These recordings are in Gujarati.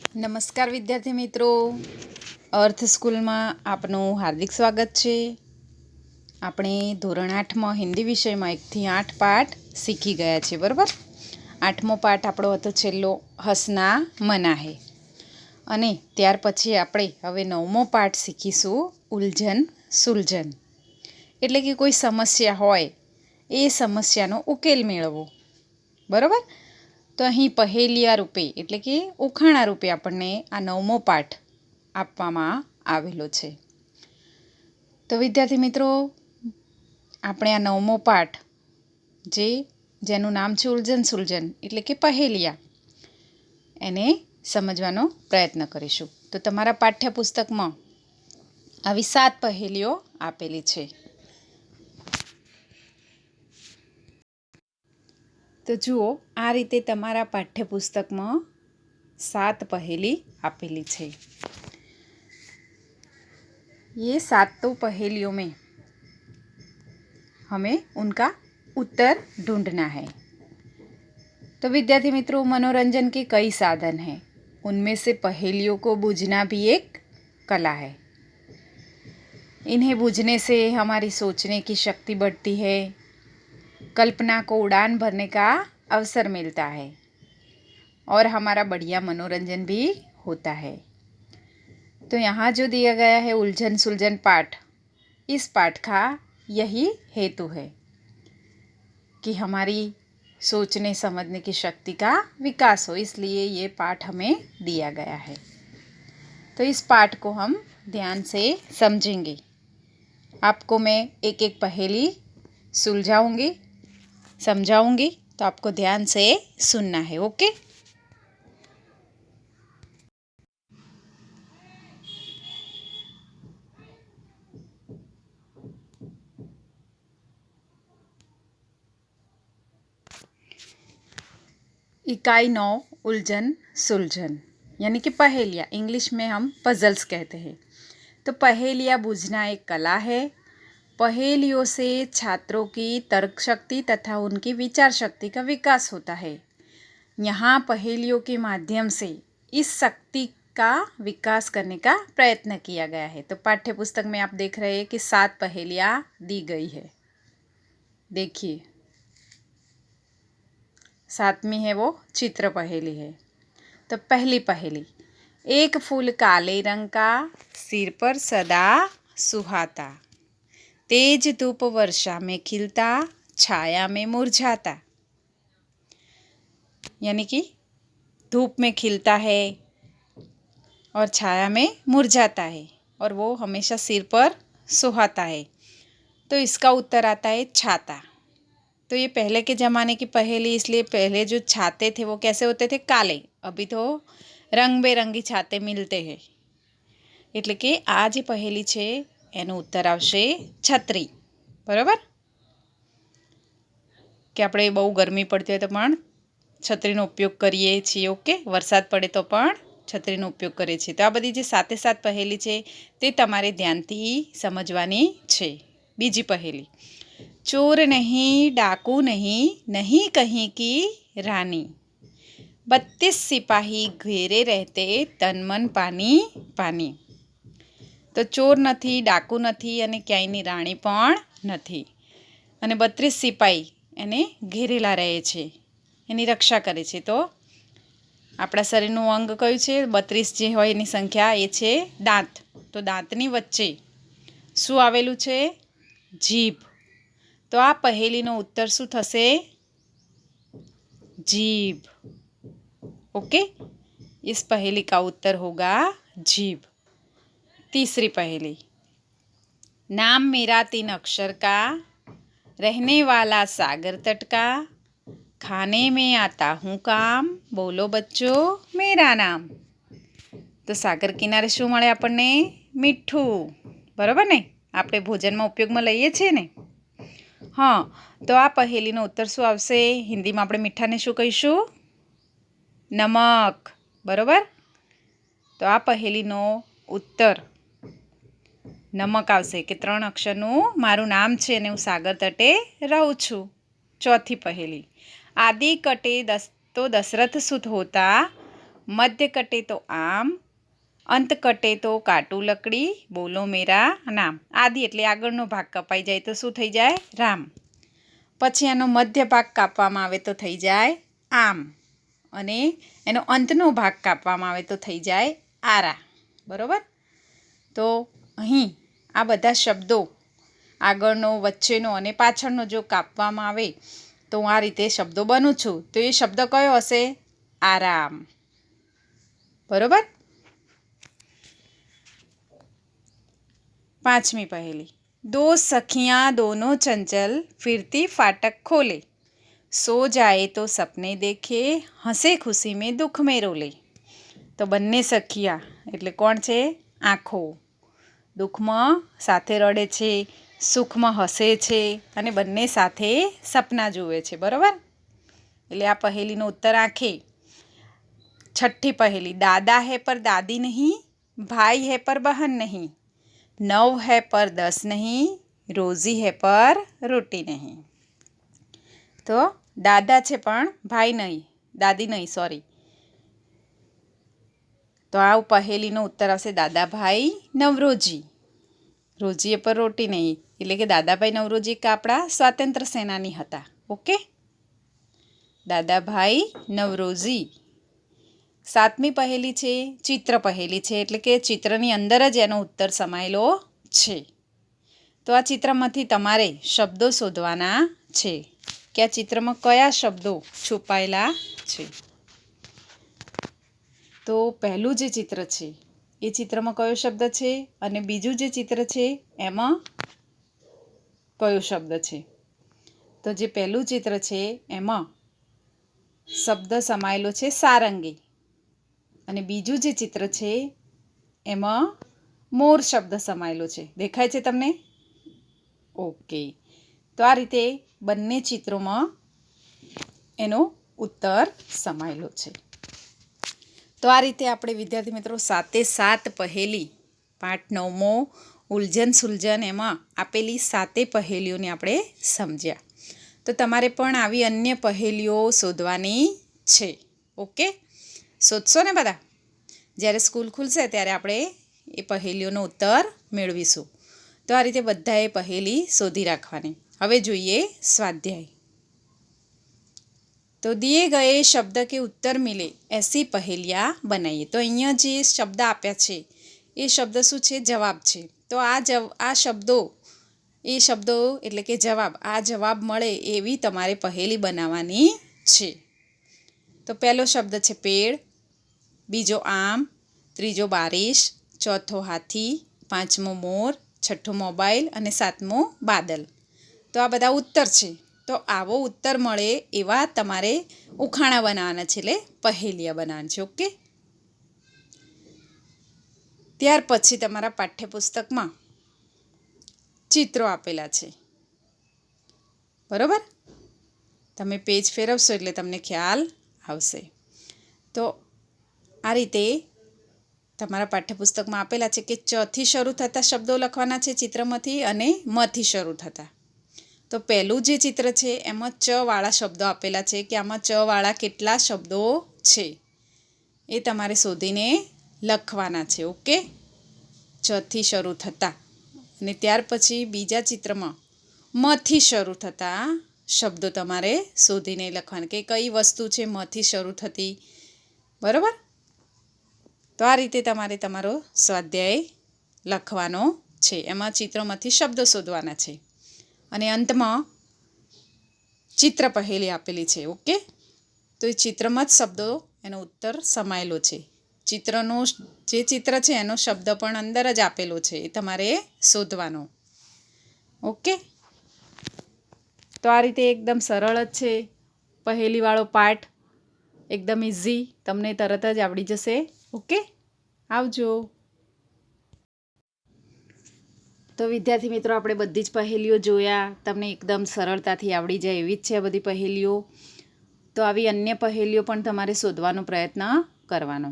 નમસ્કાર વિદ્યાર્થી મિત્રો, અર્થ સ્કૂલમાં આપનું હાર્દિક સ્વાગત છે. આપણે ધોરણ 8માં હિન્દી વિષયમાં 1 થી 8 પાઠ શીખી ગયા છે, બરાબર. 8મો પાઠ આપણો હતો છેલ્લો હસના મના હે, અને ત્યાર પછી આપણે હવે 9મો પાઠ શીખીશું ઉલઝન સુલઝન. એટલે કે કોઈ સમસ્યા હોય એ સમસ્યાનો ઉકેલ મેળવવો, બરાબર. તો અહીં પહેલિયા રૂપે એટલે કે ઉખાણા રૂપે આપણને આ 9મો પાઠ આપવામાં આવેલો છે. તો વિદ્યાર્થી મિત્રો, આપણે આ 9મો પાઠ જેનું નામ છે ઉલઝન સુલઝન એટલે કે પહેલિયા, એને સમજવાનો પ્રયત્ન કરીશું. તો તમારા પાઠ્યપુસ્તકમાં આવી 7 પહેલીઓ આપેલી છે. તો જુઓ, આ રીતે તમારા પાઠ્યપુસ્તકમાં 7 पहेली આપેલી છે. ये 7 पहेलियों में हमें उनका उत्तर ढूंढना है. तो विद्यार्थी मित्रों, मनोरंजन के कई साधन हैं. उनमें से पहेलियों को बूझना भी एक कला है. इन्हें बूझने से हमारी सोचने की शक्ति बढ़ती है, कल्पना को उड़ान भरने का अवसर मिलता है और हमारा बढ़िया मनोरंजन भी होता है. तो यहाँ जो दिया गया है उलझन सुलझन पाठ, इस पाठ का यही हेतु है कि हमारी सोचने समझने की शक्ति का विकास हो, इसलिए ये पाठ हमें दिया गया है. तो इस पाठ को हम ध्यान से समझेंगे. आपको मैं एक एक पहेली सुलझाऊंगी, समझाऊंगी, तो आपको ध्यान से सुनना है. ओके. इकाई 9 उलझन सुलझन यानी कि पहेलियाँ, इंग्लिश में हम पजल्स कहते हैं. तो पहेलियाँ बूझना एक कला है. पहेलियों से छात्रों की तर्क शक्ति तथा उनकी विचार शक्ति का विकास होता है. यहाँ पहेलियों के माध्यम से इस शक्ति का विकास करने का प्रयत्न किया गया है. तो पाठ्य पुस्तक में आप देख रहे हैं कि 7 पहेलियाँ दी गई है. देखिए, 7वीं है वो चित्र पहेली है. तो पहली पहेली, एक फूल काले रंग का, सिर पर सदा सुहाता, तेज धूप वर्षा में खिलता, छाया में मुरझाता. यानी कि धूप में खिलता है और छाया में मुरझाता है, और वो हमेशा सिर पर सुहाता है. तो इसका उत्तर आता है छाता. तो ये पहले के ज़माने की पहेली, इसलिए पहले जो छाते थे वो कैसे होते थे? काले. अभी तो रंग बेरंगी छाते मिलते हैं. એટલે કે આ જે પહેલી છે એનો ઉત્તર આવશે છત્રી. બરાબર, કે આપણે બહુ ગરમી પડતી હોય તો પણ છત્રીનો ઉપયોગ કરીએ છીએ. ઓકે, વરસાદ પડે તો પણ છત્રીનો ઉપયોગ કરીએ છીએ. તો આ બધી જે 7 પહેલી છે તે તમારે ધ્યાનથી સમજવાની છે. બીજી પહેલી, चोर नहीं डाकू नहीं, नहीं कहीं की रानी, 32 सिपाही घेरे रहते, तन मन पानी पानी. તો ચોર નથી, ડાકુ નથી, અને ક્યાંયની રાણી પણ નથી, અને 32 સિપાહી એને ઘેરેલા રહે છે, એની રક્ષા કરે છે. તો આપણા શરીરનું અંગ કયું છે? 32 જે હોય એની સંખ્યા એ છે દાંત. તો દાંતની વચ્ચે શું આવેલું છે? જીભ. तो आ पहेली नो उत्तर शू थशे? जीभ. ओके, इस पहेली का उत्तर होगा जीभ. तीसरी पहेली, नाम मेरा 3 अक्षर का, रहने वाला सागर तट का, खाने में आता हूँ काम, बोलो बच्चों मेरा नाम. तो सागर किनारे शू मळे आपणने? मीठू. बराबर ने? આપણે ભોજનમાં ઉપયોગમાં લઈએ છીએ ને. हाँ, तो आ पहेलीनो उत्तर शू आवशे? हिंदीमां आपणे मीठाने शू कहीशुं? नमक. बराबर. तो आ पहेलीनो उत्तर नमक आवशे, के 3 अक्षरनुं मारुं नाम छे अने हुं सागर तटे रहूं छुं. चौथी पहेली, आदि कटे तो दशरथ सुत होता, मध्य कटे तो आम, अंत कटे तो काटू लकड़ी, बोलो मेरा नाम। आदि एटले आगळनो भाग कपाई जाए तो शुं थई जाए? राम। पछी आनो मध्य भाग कापवामां आवे तो थई जाए आम, अने एनो अंतनो भाग कापवामां आवे तो थई जाए आरा। बरोबर? तो અહીં આ બધા શબ્દો આગળનો, વચ્ચેનો અને પાછળનો જો કાપવામાં આવે તો હું આ રીતે શબ્દો બનું છું. તો એ શબ્દ કયો હશે? આરામ. બરોબર? પાંચમી પહેલી. दो सखियाँ दोनों चंचल फिरती फाटक खोले, सो जाए तो सपने देखे, हंसे खुशी में दुख में रोले. तो बन्ने सखिया એટલે કોણ છે? આંખો. દુઃખમાં સાથે રડે છે, સુખમાં હસે છે અને બંને સાથે સપના જુએ છે. બરાબર? એટલે આ પહેલીનો ઉત્તર આંખે. छठी पहेली. दादा है पर दादी नहीं, भाई है पर बहन नहीं, 9 है पर 10 नहीं, रोजी है पर रोटी नहीं. तो दादा છે પણ ભાઈ નહીં, દાદી નહીં, સોરી. તો આ પહેલીનો ઉત્તર આવશે દાદા ભાઈ નવરોજી. રોજીએ પર રોટી નહીં, એટલે કે દાદાભાઈ નવરોજી એક આપણા સ્વાતંત્ર્ય સેનાની હતા. ઓકે, દાદાભાઈ નવરોજી. સાતમી પહેલી છે ચિત્ર પહેલી છે, એટલે કે ચિત્રની અંદર જ એનો ઉત્તર સમાયેલો છે. તો આ ચિત્રમાંથી તમારે શબ્દો શોધવાના છે કે આ ચિત્રમાં કયા શબ્દો છુપાયેલા છે. તો પહેલું જે ચિત્ર છે એ ચિત્રમાં કયો શબ્દ છે અને બીજું જે ચિત્ર છે એમાં કયો શબ્દ છે. તો જે પહેલું ચિત્ર છે એમાં શબ્દ સમાયેલો છે સારંગી, અને બીજું જે ચિત્ર છે એમાં મોર શબ્દ સમાયેલો છે. દેખાય છે તમને? ઓકે. તો આ રીતે બંને ચિત્રોમાં એનો ઉત્તર સમાયેલો છે. તો આ રીતે આપણે વિદ્યાર્થી મિત્રો 7 પહેલી પાઠ 9મો ઉલઝન સુલઝન એમાં આપેલી 7 પહેલીઓને આપણે સમજ્યા. તો તમારે પણ આવી અન્ય પહેલીઓ શોધવાની છે. ઓકે, શોધશો ને બધા? જ્યારે સ્કૂલ ખુલશે ત્યારે આપણે એ પહેલીઓનો ઉત્તર મેળવીશું. તો આ રીતે બધાએ પહેલી શોધી રાખવાની. હવે જોઈએ સ્વાધ્યાય. તો દિए गए शब्द के उत्तर मिले ऐसी पहेलियाँ बनाइए. તો અહીંયા જે શબ્દ આપ્યા છે એ શબ્દ શું છે? જવાબ છે. તો આ શબ્દો, એ શબ્દો એટલે કે જવાબ, આ જવાબ મળે એવી તમારે પહેલી બનાવવાની છે. તો પહેલો શબ્દ છે પેડ, બીજો આમ, ત્રીજો બારિશ, ચોથો હાથી, પાંચમો મોર, છઠ્ઠો મોબાઈલ અને સાતમો બાદલ. તો આ બધા ઉત્તર છે. તો આવો ઉત્તર મળે એવા તમારે ઉખાણા બનાવવાના છે, એટલે પહેલિયા બનાવવાની છે. ઓકે, ત્યાર પછી તમારા પાઠ્યપુસ્તકમાં ચિત્રો આપેલા છે. બરાબર? તમે પેજ ફેરવશો એટલે તમને ખ્યાલ આવશે. તો આ રીતે તમારા પાઠ્યપુસ્તકમાં આપેલા છે કે ચ થી શરૂ થતા શબ્દો લખવાના છે ચિત્રમાંથી અને મ થી શરૂ થતા. તો પહેલું જે ચિત્ર છે એમાં ચ વાળા શબ્દો આપેલા છે કે આમાં ચ વાળા કેટલા શબ્દો છે એ તમારે શોધીને લખવાના છે. ઓકે, ચ થી શરૂ થતા. અને ત્યાર પછી બીજા ચિત્રમાં મ થી શરૂ થતા શબ્દો તમારે શોધીને લખવાના કે કઈ વસ્તુ છે મ થી શરૂ થતી. બરાબર? તો આ રીતે તમારે તમારો સ્વાધ્યાય લખવાનો છે. એમાં ચિત્રોમાંથી શબ્દો શોધવાના છે અને અંતમાં ચિત્ર પહેલી આપેલી છે. ઓકે, તો એ ચિત્રમાં જ શબ્દો એનો ઉત્તર સમાયેલો છે. ચિત્રનો જે ચિત્ર છે એનો શબ્દ પણ અંદર જ આપેલો છે, એ તમારે શોધવાનો. ઓકે, તો આ રીતે એકદમ સરળ જ છે પહેલીવાળો પાઠ, એકદમ ઇઝી, તમને તરત જ આવડી જશે. ઓકે, આવજો. તો વિદ્યાર્થી મિત્રો, આપણે બધી જ પહેલીઓ જોયા, તમને એકદમ સરળતાથી આવડી જાય એવી જ છે આ બધી પહેલીઓ. તો આવી અન્ય પહેલીઓ પણ તમારે શોધવાનો પ્રયત્ન કરવાનો.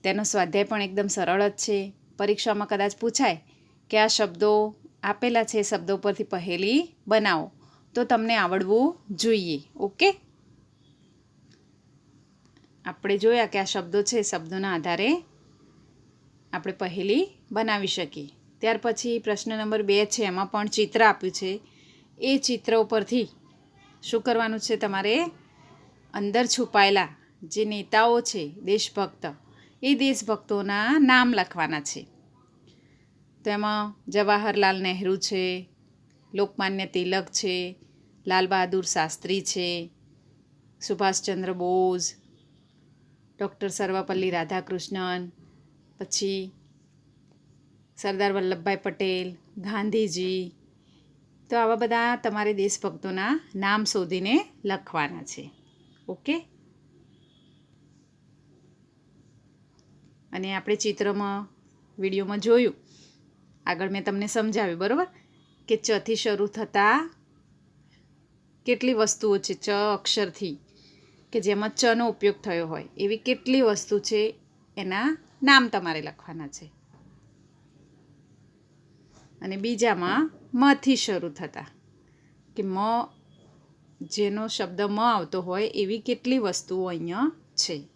તેનો સ્વાધ્યાય પણ એકદમ સરળ જ છે. પરીક્ષામાં કદાચ પૂછાય કે આ શબ્દો આપેલા છે, શબ્દો પરથી પહેલી બનાવો, તો તમને આવડવું જોઈએ. ઓકે, આપણે જોયા કે આ શબ્દો છે, શબ્દોના આધારે આપણે પહેલી બનાવી શકીએ. ત્યાર પછી પ્રશ્ન નંબર 2 છે, એમાં પણ ચિત્ર આપ્યું છે. એ ચિત્ર ઉપરથી શું કરવાનું છે તમારે? અંદર છુપાયેલા જે નેતાઓ છે દેશભક્ત, એ દેશભક્તોના નામ લખવાના છે. તો એમાં જવાહરલાલ નહેરુ છે, લોકમાન્ય તિલક છે, લાલ બહાદુર શાસ્ત્રી છે, સુભાષચંદ્ર બોઝ, ડૉક્ટર સર્વપલ્લી રાધાકૃષ્ણન, પછી સરદાર વલ્લભભાઈ પટેલ, ગાંધીજી. તો આવા બધા તમારે દેશભક્તોના નામ શોધીને લખવાના છે. ઓકે. અને આપણે ચિત્રમાં વિડીયોમાં જોયું, આગળ મેં તમને સમજાવ્યું બરાબર, કે ચથી શરૂ થતા કેટલી વસ્તુઓ છે, ચ અક્ષરથી, કે જેમાં ચનો ઉપયોગ થયો હોય એવી કેટલી વસ્તુ છે, એના નામ તમારે લખવાના છે. અને બીજામાં મથી શરૂ થતા, કે મ જેનો શબ્દ મ આવતો હોય એવી કેટલી વસ્તુઓ અહીંયા છે.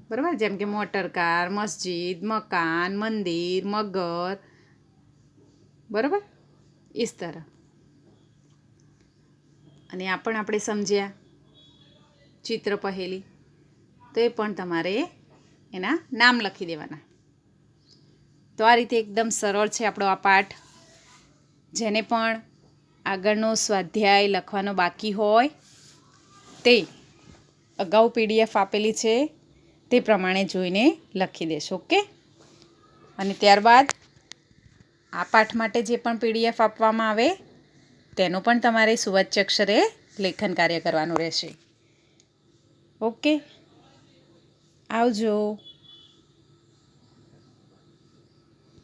બરાબર, જેમ કે મોટર કાર, મસ્જિદ, મકાન, મંદિર, મગર. બરાબર, इस तरह. અને આ પણ આપણે સમજ્યા ચિત્ર પહેલી, તો એ પણ તમારે એના નામ લખી દેવાના. તો આ રીતે એકદમ સરળ છે આપણો આ પાઠ. જેને પણ આગળનો સ્વાધ્યાય લખવાનો બાકી હોય તે અગાઉ PDF આપેલી છે, તે પ્રમાણે જોઈને લખી દેશો. ઓકે. અને ત્યારબાદ આ પાઠ માટે જે પણ PDF આપવામાં આવે તેનું પણ તમારે સુવાચ્ય અક્ષરે લેખન કાર્ય કરવાનું રહેશે. ઓકે. આવજો.